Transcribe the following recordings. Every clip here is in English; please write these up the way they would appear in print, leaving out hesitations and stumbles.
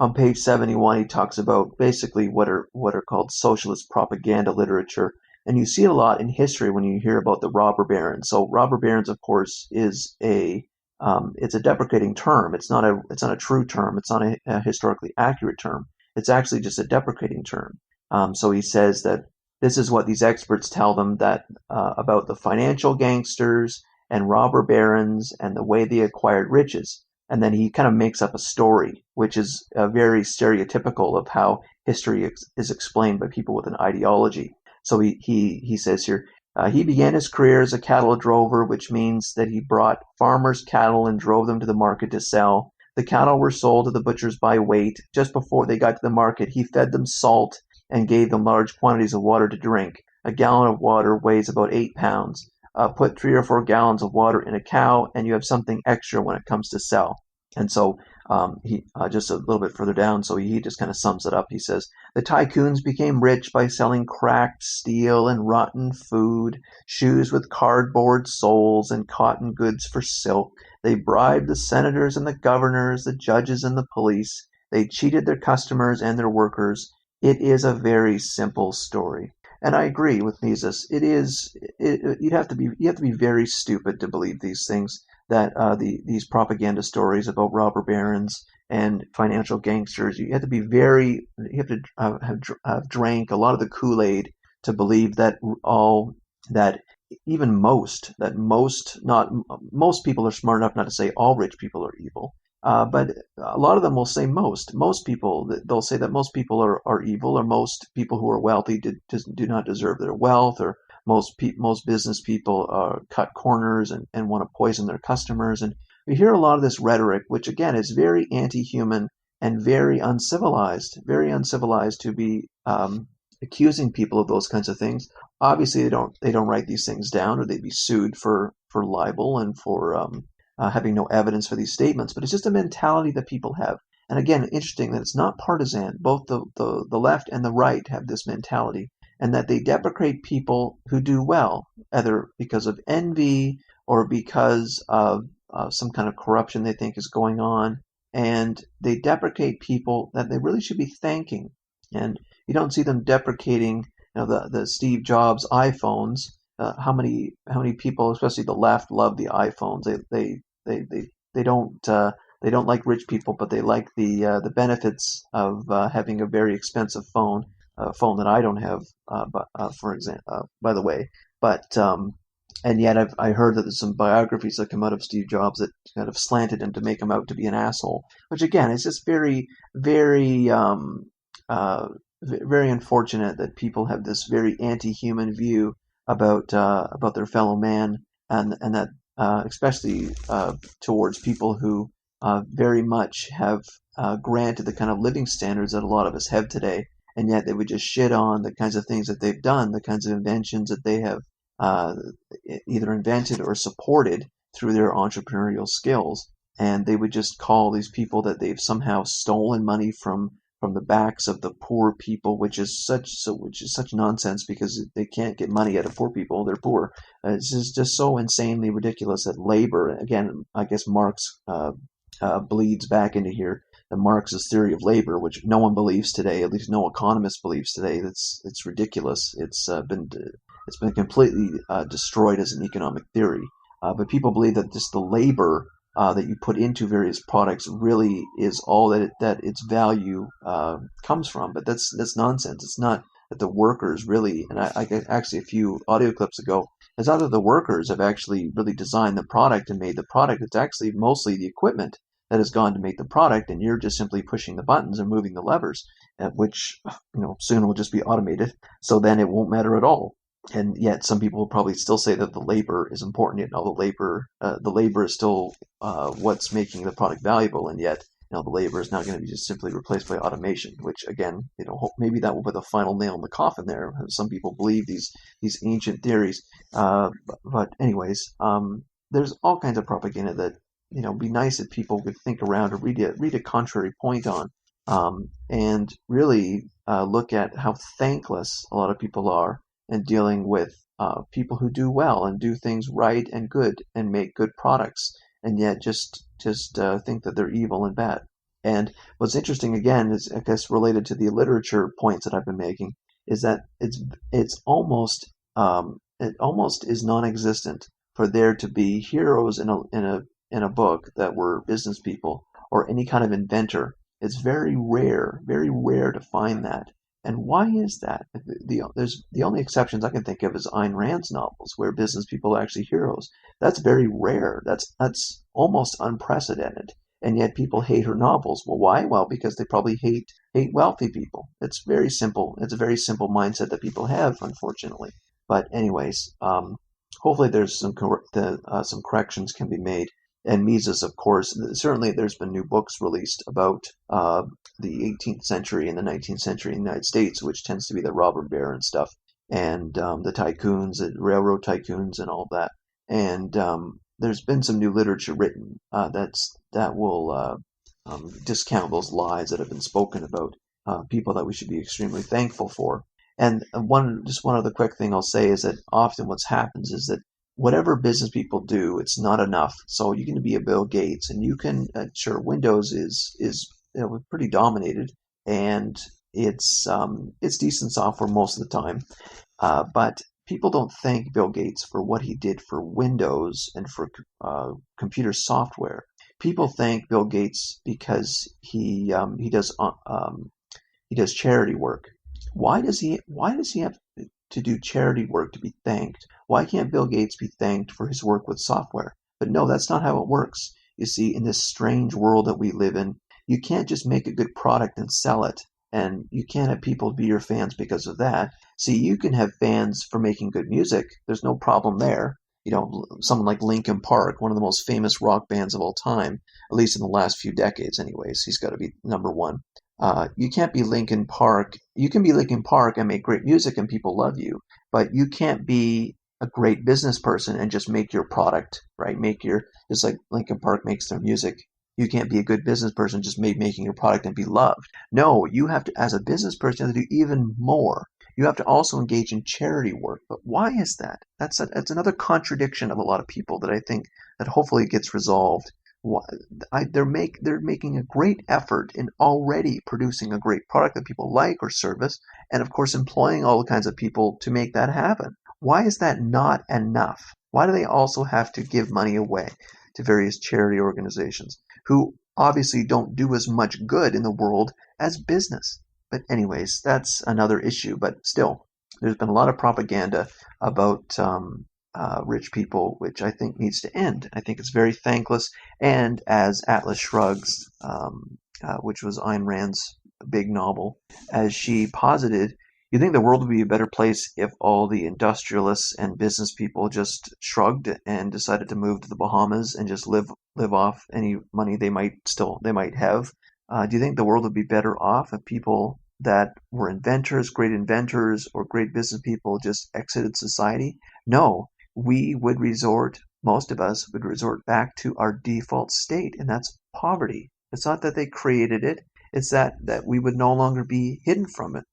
on page 71, he talks about basically what are called socialist propaganda literature. And you see it a lot in history when you hear about the robber barons. So robber barons, of course, is it's a deprecating term. It's not a true term. It's not a historically accurate term. It's actually just a deprecating term. So he says that this is what these experts tell them that about the financial gangsters and robber barons and the way they acquired riches. And then he kind of makes up a story, which is very stereotypical of how history is explained by people with an ideology. So he says here, he began his career as a cattle drover, which means that he brought farmers' cattle and drove them to the market to sell. The cattle were sold to the butchers by weight. Just before they got to the market, he fed them salt and gave them large quantities of water to drink. A gallon of water weighs about 8 pounds. Put 3 or 4 gallons of water in a cow, and you have something extra when it comes to sell. And so he just a little bit further down, so he just kind of sums it up. He says, the Tycoons became rich by selling cracked steel and rotten food, shoes with cardboard soles, and cotton goods for silk. They bribed the senators and the governors, the judges and the police. They cheated their customers and their workers. It is a very simple story. And I agree with Mises. It is. You have to be very stupid to believe these things. That these propaganda stories about robber barons and financial gangsters. You have to be very. You have to have drank a lot of the Kool-Aid to believe that all that even most not most people are smart enough not to say all rich people are evil. But a lot of them will say most people, they'll say that most people are evil, or most people who are wealthy do not deserve their wealth, or most business people cut corners and want to poison their customers. And we hear a lot of this rhetoric, which again is very anti-human and very uncivilized to be accusing people of those kinds of things. Obviously, they don't write these things down, or they'd be sued for libel and for having no evidence for these statements. But it's just a mentality that people have. And again, interesting that it's not partisan. Both the left and the right have this mentality, and that they deprecate people who do well, either because of envy or because of some kind of corruption they think is going on. And they deprecate people that they really should be thanking. And you don't see them deprecating, the Steve Jobs iPhones. How many people, especially the left, love the iPhones. They don't like rich people, but they like the benefits of having a very expensive phone, a phone that I don't have, for example, by the way. But and yet I heard that there's some biographies that come out of Steve Jobs that kind of slanted him to make him out to be an asshole, which again is just very, very, very unfortunate that people have this very anti-human view about their fellow man, and that especially towards people who very much have granted the kind of living standards that a lot of us have today, and yet they would just shit on the kinds of things that they've done, the kinds of inventions that they have uh, either invented or supported through their entrepreneurial skills. And they would just call these people that they've somehow stolen money from the backs of the poor people, which is such nonsense, because they can't get money out of poor people. They're poor. It's just so insanely ridiculous that labor. Again, I guess Marx bleeds back into here. The Marxist theory of labor, which no one believes today, at least no economist believes today. It's ridiculous. It's been completely destroyed as an economic theory. But people believe that just the labor that you put into various products really is all that its value comes from. But that's nonsense. It's not that the workers really, and I actually a few audio clips ago, it's not that the workers have actually really designed the product and made the product. It's actually mostly the equipment that has gone to make the product, and you're just simply pushing the buttons and moving the levers, which soon will just be automated. So then it won't matter at all. And yet, some people will probably still say that the labor is important. Yet, no, the labor is still what's making the product valuable. And yet, the labor is now going to be just simply replaced by automation. Which, again, maybe that will put the final nail in the coffin there. Some people believe these ancient theories. But anyways, there's all kinds of propaganda that be nice if people could think around or read a contrary point on, and really look at how thankless a lot of people are and dealing with people who do well and do things right and good and make good products, and yet just think that they're evil and bad. And what's interesting again is, I guess, related to the literature points that I've been making, is that it almost is non-existent for there to be heroes in a book that were business people or any kind of inventor. It's very rare to find that. And why is that? The only exceptions I can think of is Ayn Rand's novels, where business people are actually heroes. That's very rare. That's almost unprecedented. And yet people hate her novels. Well, why? Well, because they probably hate wealthy people. It's very simple. It's a very simple mindset that people have, unfortunately. But anyways, hopefully there's some corrections can be made. And Mises, of course, certainly there's been new books released about the 18th century and the 19th century in the United States, which tends to be the robber baron stuff, and the tycoons, the railroad tycoons, and all that. And there's been some new literature written that will discount those lies that have been spoken about people that we should be extremely thankful for. And one other quick thing I'll say is that often what happens is that whatever business people do, it's not enough. So you can be a Bill Gates, and you can sure Windows is pretty dominated, and it's decent software most of the time. But people don't thank Bill Gates for what he did for Windows and for computer software. People thank Bill Gates because he does charity work. Why does he have to do charity work to be thanked? Why can't Bill Gates be thanked for his work with software? But no, that's not how it works. You see, in this strange world that we live in, you can't just make a good product and sell it, and you can't have people be your fans because of that. See, you can have fans for making good music. There's no problem there. You know, someone like Linkin Park, one of the most famous rock bands of all time, at least in the last few decades, anyways. He's got to be number one. You can't be Linkin Park. You can be Linkin Park and make great music and people love you, but you can't be a great business person and just make your product, right? Just like Linkin Park makes their music. You can't be a good business person just making your product and be loved. No, you have to, as a business person, you have to do even more. You have to also engage in charity work. But why is that? That's another contradiction of a lot of people that I think that hopefully gets resolved. They're making a great effort in already producing a great product that people like or service, and of course employing all kinds of people to make that happen. Why is that not enough? Why do they also have to give money away to various charity organizations who obviously don't do as much good in the world as business? But anyways, that's another issue. But still, there's been a lot of propaganda about rich people, which I think needs to end. I think it's very thankless. And as Atlas Shrugs, which was Ayn Rand's big novel, as she posited, you think the world would be a better place if all the industrialists and business people just shrugged and decided to move to the Bahamas and just live off any money they might have. Do you think the world would be better off if people that were great inventors, or great business people just exited society? No, most of us would resort back to our default state, and that's poverty. It's not that they created it, it's that we would no longer be hidden from it.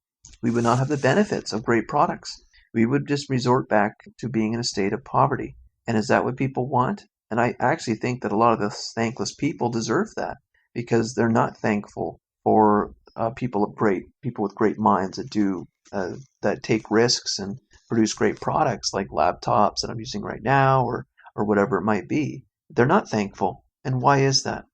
We would not have the benefits of great products. We would just resort back to being in a state of poverty. And is that what people want? And I actually think that a lot of the thankless people deserve that, because they're not thankful for people with great minds that take risks and produce great products like laptops that I'm using right now, or whatever it might be. They're not thankful. And why is that?